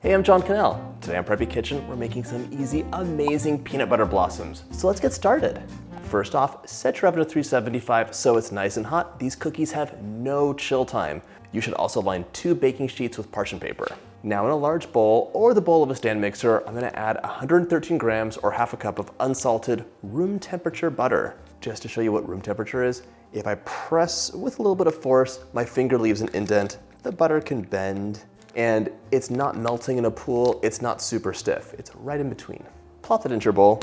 Hey, I'm John Cannell. Today on Preppy Kitchen, we're making some easy, amazing peanut butter blossoms. So let's get started. First off, set your oven to 375 so it's nice and hot. These cookies have no chill time. You should also line 2 baking sheets with parchment paper. Now in a large bowl or the bowl of a stand mixer, I'm gonna add 113 grams or half a cup of unsalted room temperature butter. Just to show you what room temperature is, if I press with a little bit of force, my finger leaves an indent, the butter can bend, and it's not melting in a pool, it's not super stiff. It's right in between. Plop that into your bowl.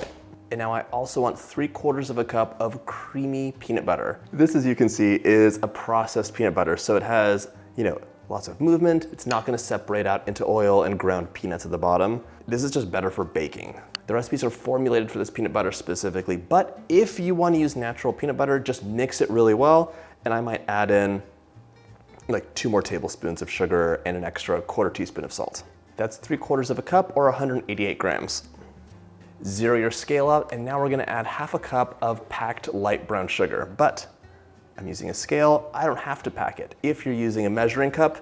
And now I also want 3/4 of a cup of creamy peanut butter. This, as you can see, is a processed peanut butter, so it has, lots of movement. It's not gonna separate out into oil and ground peanuts at the bottom. This is just better for baking. The recipes are formulated for this peanut butter specifically, but if you wanna use natural peanut butter, just mix it really well, and I might add in like 2 more tablespoons of sugar and an extra 1/4 teaspoon of salt. That's 3/4 of a cup or 188 grams. Zero your scale out, and now we're gonna add half a cup of packed light brown sugar, but I'm using a scale, I don't have to pack it. If you're using a measuring cup,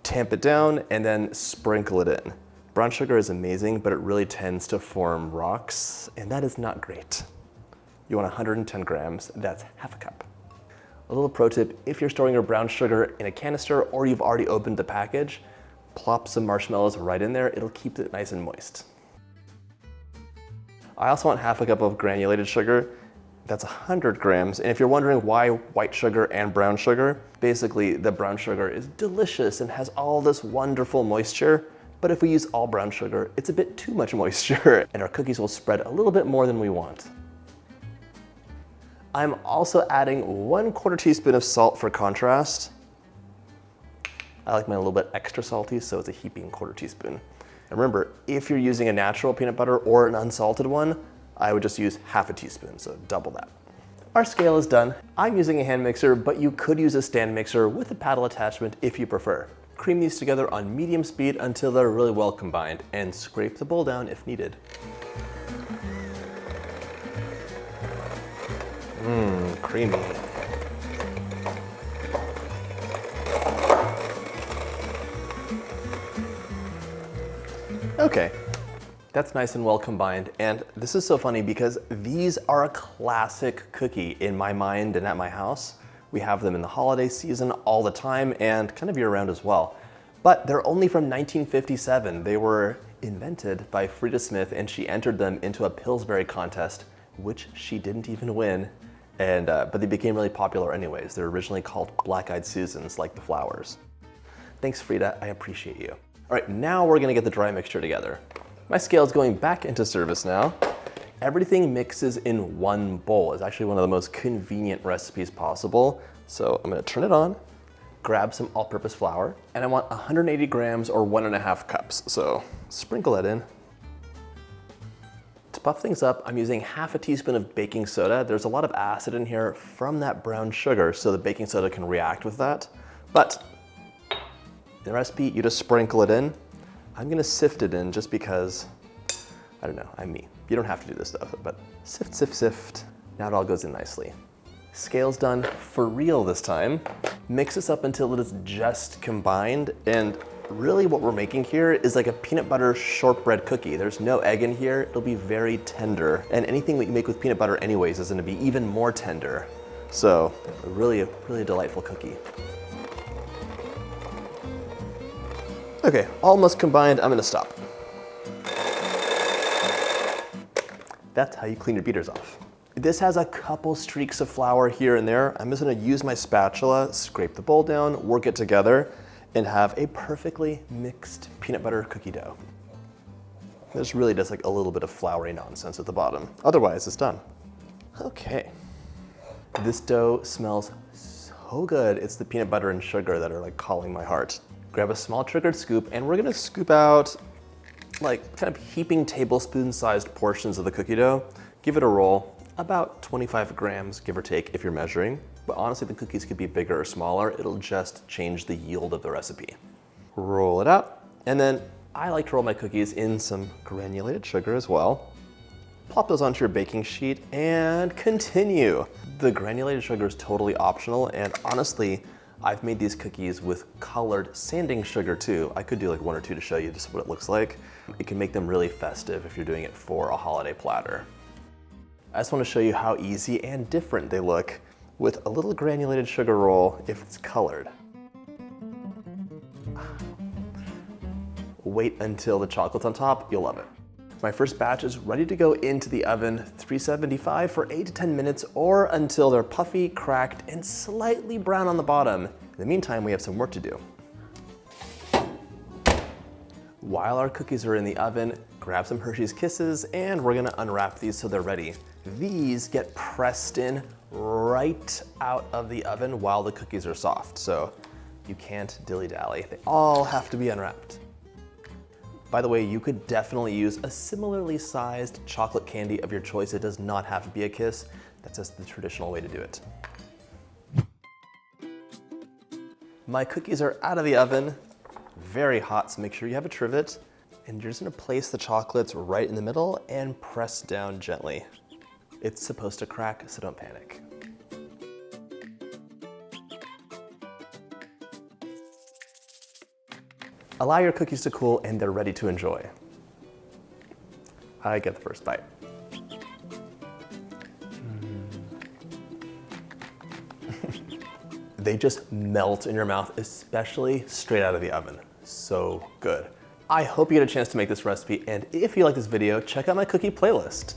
tamp it down and then sprinkle it in. Brown sugar is amazing, but it really tends to form rocks, and that is not great. You want 110 grams, that's half a cup. A little pro tip, if you're storing your brown sugar in a canister or you've already opened the package, plop some marshmallows right in there, it'll keep it nice and moist. I also want half a cup of granulated sugar, that's 100 grams, and if you're wondering why white sugar and brown sugar, basically the brown sugar is delicious and has all this wonderful moisture, but if we use all brown sugar, it's a bit too much moisture, and our cookies will spread a little bit more than we want. I'm also adding 1/4 teaspoon of salt for contrast. I like mine a little bit extra salty, so it's a heaping 1/4 teaspoon. And remember, if you're using a natural peanut butter or an unsalted one, I would just use half a teaspoon, so double that. Our scale is done. I'm using a hand mixer, but you could use a stand mixer with a paddle attachment if you prefer. Cream these together on medium speed until they're really well combined, and scrape the bowl down if needed. Creamy. Okay, that's nice and well combined. And this is so funny because these are a classic cookie in my mind and at my house. We have them in the holiday season all the time and kind of year round as well. But they're only from 1957. They were invented by Frida Smith and she entered them into a Pillsbury contest, which she didn't even win. But they became really popular anyways. They're originally called Black-Eyed Susans, like the flowers. Thanks, Frida, I appreciate you. All right, now we're gonna get the dry mixture together. My scale is going back into service now. Everything mixes in one bowl. It's actually one of the most convenient recipes possible. So I'm gonna turn it on, grab some all-purpose flour, and I want 180 grams or 1.5 cups. So sprinkle that in. To puff things up, I'm using half a teaspoon of baking soda. There's a lot of acid in here from that brown sugar, so the baking soda can react with that. But in the recipe, you just sprinkle it in. I'm gonna sift it in just because, I don't know, I'm me. You don't have to do this though, but sift, sift, sift. Now it all goes in nicely. Scale's done for real this time. Mix this up until it is just combined, and really what we're making here is like a peanut butter shortbread cookie. There's no egg in here, it'll be very tender. And anything that you make with peanut butter anyways is gonna be even more tender. So, really delightful cookie. Okay, almost combined, I'm gonna stop. That's how you clean your beaters off. This has a couple streaks of flour here and there. I'm just gonna use my spatula, scrape the bowl down, work it together, and have a perfectly mixed peanut butter cookie dough. There's really just like a little bit of floury nonsense at the bottom. Otherwise, it's done. Okay. This dough smells so good. It's the peanut butter and sugar that are like calling my heart. Grab a small triggered scoop, and we're gonna scoop out like kind of heaping tablespoon-sized portions of the cookie dough. Give it a roll, about 25 grams, give or take, if you're measuring. But honestly, the cookies could be bigger or smaller. It'll just change the yield of the recipe. Roll it out, and then I like to roll my cookies in some granulated sugar as well. Plop those onto your baking sheet and continue. The granulated sugar is totally optional, and honestly, I've made these cookies with colored sanding sugar too. I could do like 1 or 2 to show you just what it looks like. It can make them really festive if you're doing it for a holiday platter. I just want to show you how easy and different they look with a little granulated sugar roll if it's colored. Wait until the chocolate's on top, you'll love it. My first batch is ready to go into the oven, 375 for 8 to 10 minutes or until they're puffy, cracked, and slightly brown on the bottom. In the meantime, we have some work to do. While our cookies are in the oven, grab some Hershey's Kisses and we're gonna unwrap these so they're ready. These get pressed in right out of the oven while the cookies are soft, so you can't dilly-dally. They all have to be unwrapped. By the way, you could definitely use a similarly sized chocolate candy of your choice. It does not have to be a Kiss. That's just the traditional way to do it. My cookies are out of the oven, very hot, so make sure you have a trivet. And you're just gonna place the chocolates right in the middle and press down gently. It's supposed to crack, so don't panic. Allow your cookies to cool and they're ready to enjoy. I get the first bite. They just melt in your mouth, especially straight out of the oven. So good. I hope you get a chance to make this recipe, and if you like this video, check out my cookie playlist.